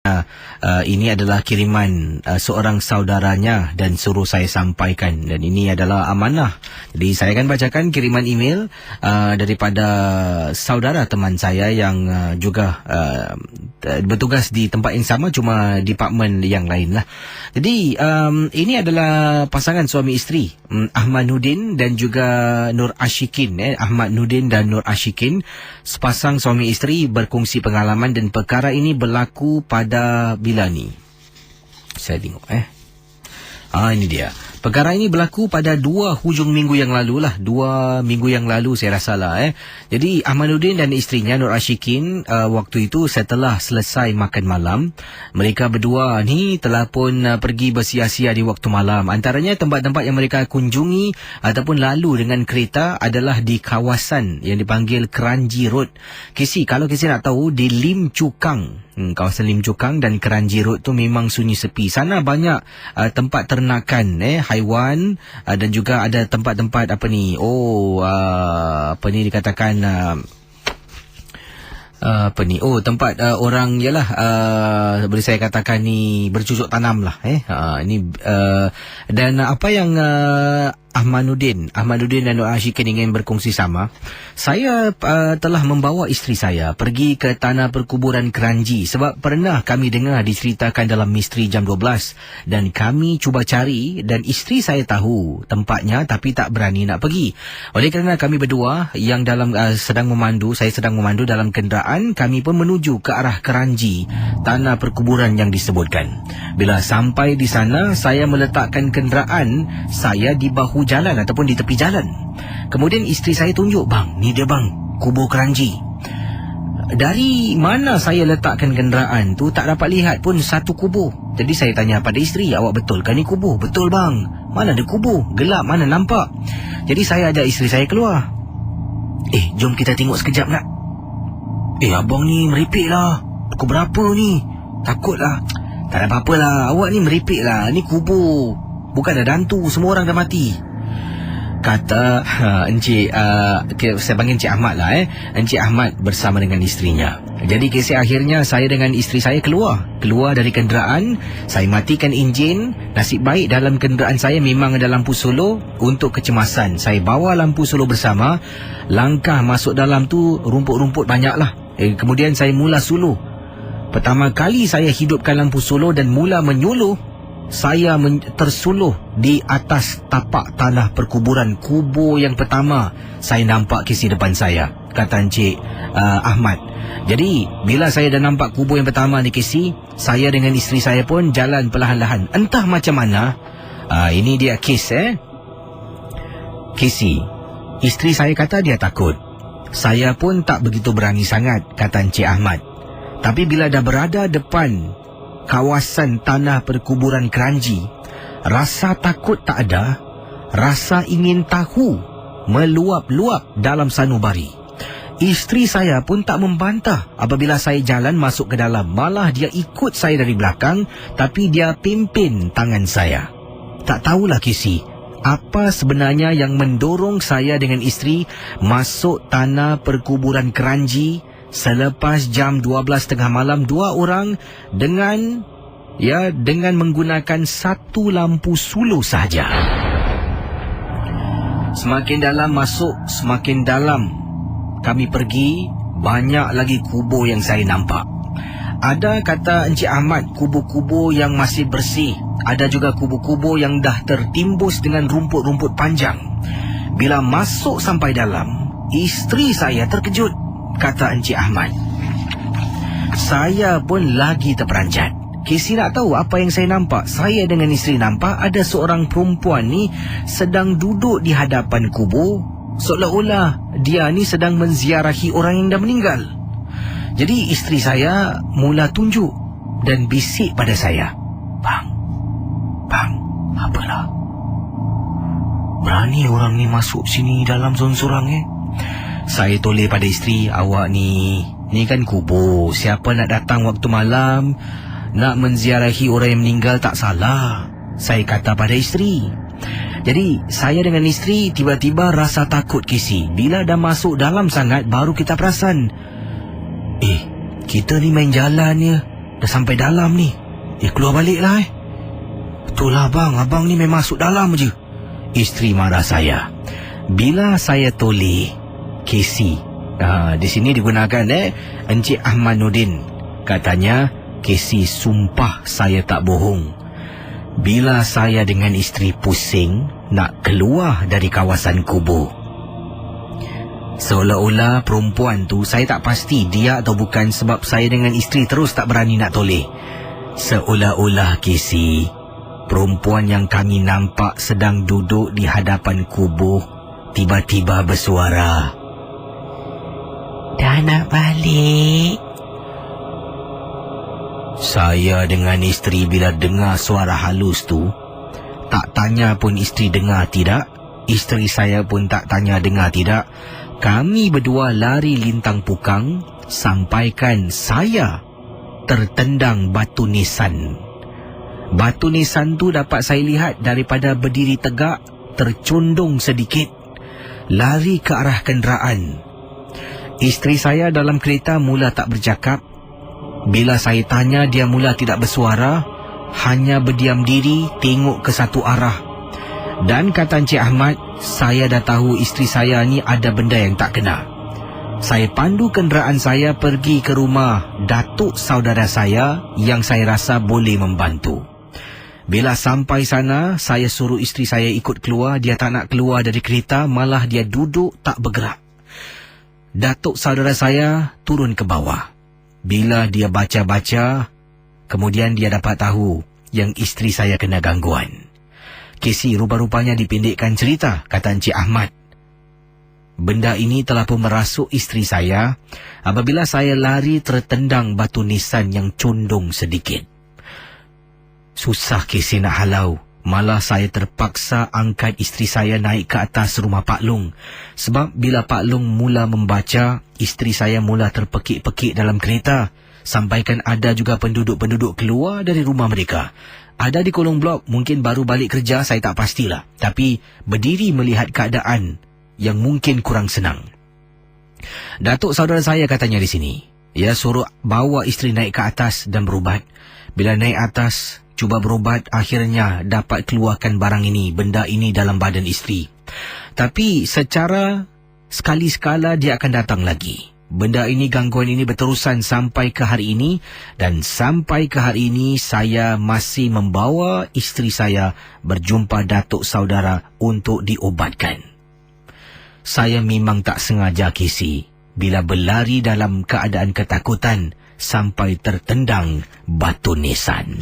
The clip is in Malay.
Ini adalah kiriman seorang saudaranya dan suruh saya sampaikan, dan ini adalah amanah. Jadi saya akan bacakan kiriman email daripada saudara teman saya yang juga bertugas di tempat yang sama, cuma departmen yang lain lah. Jadi ini adalah pasangan suami isteri, Ahmad Nudin dan juga Nur Ashikin. Ahmad Nudin dan Nur Ashikin, sepasang suami isteri berkongsi pengalaman, dan perkara ini berlaku pada bila ni? Saya tengok ini dia. Perkara ini berlaku pada 2 hujung minggu yang lalu lah. 2 minggu yang lalu saya rasa lah. Jadi Ahmaduddin dan isterinya Nur Ashikin, waktu itu setelah selesai makan malam, mereka berdua ni telah pun pergi bersia-sia di waktu malam. Antaranya tempat-tempat yang mereka kunjungi ataupun lalu dengan kereta adalah di kawasan yang dipanggil Kranji Road. Kalau Casey nak tahu, di Lim Chu Kang, kawasan Lim Chu Kang dan Kranji Road tu memang sunyi sepi. Sana banyak tempat ternakan haiwan, dan juga ada tempat-tempat dikatakan tempat orang boleh saya katakan ni bercucuk tanam lah. Dan apa yang Ahmaduddin dan Nur Ashikin ingin berkongsi sama, saya telah membawa isteri saya pergi ke tanah perkuburan Kranji sebab pernah kami dengar diceritakan dalam Misteri Jam 12, dan kami cuba cari, dan isteri saya tahu tempatnya tapi tak berani nak pergi. Oleh kerana kami berdua yang saya sedang memandu dalam kenderaan, kami pun menuju ke arah Kranji, tanah perkuburan yang disebutkan. Bila sampai di sana, saya meletakkan kenderaan saya di bahu jalan ataupun di tepi jalan. Kemudian isteri saya tunjuk, "Bang, ni dia bang, kubur Kranji." Dari mana saya letakkan kenderaan tu tak dapat lihat pun satu kubur. Jadi saya tanya pada isteri, "Awak betulkan ni kubur?" "Betul bang." "Mana ada kubur? Gelap, mana nampak?" Jadi saya ajak isteri saya keluar. Jom kita tengok sekejap nak." Abang ni meripik lah. Pukul berapa ni? Takutlah." "Tak ada apa-apa lah, awak ni meripik lah. Ni kubur, bukan ada hantu, semua orang dah mati." Kata Encik, saya panggil Encik Ahmad lah. Encik Ahmad bersama dengan isterinya. Jadi kisah akhirnya saya dengan isteri saya keluar dari kenderaan. Saya matikan enjin. Nasib baik dalam kenderaan saya memang ada lampu solo untuk kecemasan. Saya bawa lampu solo bersama. Langkah masuk dalam tu rumput-rumput banyak lah. Kemudian saya mula suluh. Pertama kali saya hidupkan lampu solo dan mula menyuluh, saya tersuluh di atas tapak tanah perkuburan. Kubur yang pertama saya nampak kisi depan saya, kata Encik Ahmad. Jadi bila saya dah nampak kubur yang pertama ni kisi, saya dengan isteri saya pun jalan perlahan-lahan. Entah macam mana, ini dia kisi. Isteri saya kata dia takut. Saya pun tak begitu berani sangat, kata Encik Ahmad. Tapi bila dah berada depan kawasan tanah perkuburan Kranji, rasa takut tak ada, rasa ingin tahu meluap-luap dalam sanubari. Isteri saya pun tak membantah apabila saya jalan masuk ke dalam. Malah dia ikut saya dari belakang, tapi dia pimpin tangan saya. Tak tahulah kisi, apa sebenarnya yang mendorong saya dengan isteri masuk tanah perkuburan Kranji selepas jam 12.30 malam. 2 orang dengan menggunakan satu lampu suluh sahaja. Semakin dalam masuk, semakin dalam kami pergi, banyak lagi kubur yang saya nampak. Ada, kata Encik Ahmad, kubur-kubur yang masih bersih. Ada juga kubur-kubur yang dah tertimbus dengan rumput-rumput panjang. Bila masuk sampai dalam, isteri saya terkejut, kata Encik Ahmad. Saya pun lagi terperanjat. Casey nak tahu apa yang saya nampak? Saya dengan isteri nampak ada seorang perempuan ni sedang duduk di hadapan kubur, seolah-olah dia ni sedang menziarahi orang yang dah meninggal. Jadi isteri saya mula tunjuk dan bisik pada saya, Bang, apalah? Berani orang ni masuk sini dalam sorang-sorang Saya toleh pada isteri, "Awak ni kan kubur. Siapa nak datang waktu malam, nak menziarahi orang yang meninggal tak salah," saya kata pada isteri. Jadi saya dengan isteri tiba-tiba rasa takut kisi. Bila dah masuk dalam sangat, baru kita perasan, kita ni main jalan ya. dah sampai dalam ni. Keluar balik lah Betul lah abang ni memang masuk dalam je. Isteri marah saya. Bila saya toleh Casey, di sini digunakan Encik Ahmanuddin. Katanya Casey sumpah saya tak bohong. Bila saya dengan isteri pusing nak keluar dari kawasan kubur, seolah-olah perempuan tu, saya tak pasti dia atau bukan, sebab saya dengan isteri terus tak berani nak toleh. Seolah-olah Casey, perempuan yang kami nampak sedang duduk di hadapan kubur tiba-tiba bersuara, "Dah nak balik?" Saya dengan isteri bila dengar suara halus tu, tak tanya pun isteri dengar tidak, isteri saya pun tak tanya dengar tidak. Kami berdua lari lintang pukang sampaikan saya tertendang batu nisan. Batu nisan tu dapat saya lihat daripada berdiri tegak, tercondong sedikit, lari ke arah kenderaan. Isteri saya dalam kereta mula tak bercakap. Bila saya tanya, dia mula tidak bersuara, hanya berdiam diri tengok ke satu arah. Dan kata Encik Ahmad, saya dah tahu isteri saya ni ada benda yang tak kena. Saya pandu kenderaan saya pergi ke rumah datuk saudara saya yang saya rasa boleh membantu. Bila sampai sana, saya suruh isteri saya ikut keluar. Dia tak nak keluar dari kereta, malah dia duduk tak bergerak. Datuk saudara saya turun ke bawah. Bila dia baca-baca, kemudian dia dapat tahu yang isteri saya kena gangguan. Casey, rupa-rupanya dipendekkan cerita, kata Encik Ahmad, benda ini telah pun merasuk isteri saya apabila saya lari tertendang batu nisan yang condong sedikit. Susah Casey nak halau. Malah saya terpaksa angkat isteri saya naik ke atas rumah Pak Long. Sebab bila Pak Long mula membaca, isteri saya mula terpekik-pekik dalam kereta. Sampaikan ada juga penduduk-penduduk keluar dari rumah mereka. Ada di kolong blok, mungkin baru balik kerja, saya tak pastilah. Tapi berdiri melihat keadaan yang mungkin kurang senang. Datuk saudara saya katanya di sini, ia suruh bawa isteri naik ke atas dan berubat. Bila naik atas, cuba berubat, akhirnya dapat keluarkan barang ini, benda ini dalam badan isteri. Tapi secara sekali-sekala dia akan datang lagi. Benda ini, gangguan ini berterusan sampai ke hari ini. Dan sampai ke hari ini saya masih membawa isteri saya berjumpa datuk saudara untuk diobatkan. Saya memang tak sengaja Casey bila berlari dalam keadaan ketakutan sampai tertendang batu nisan.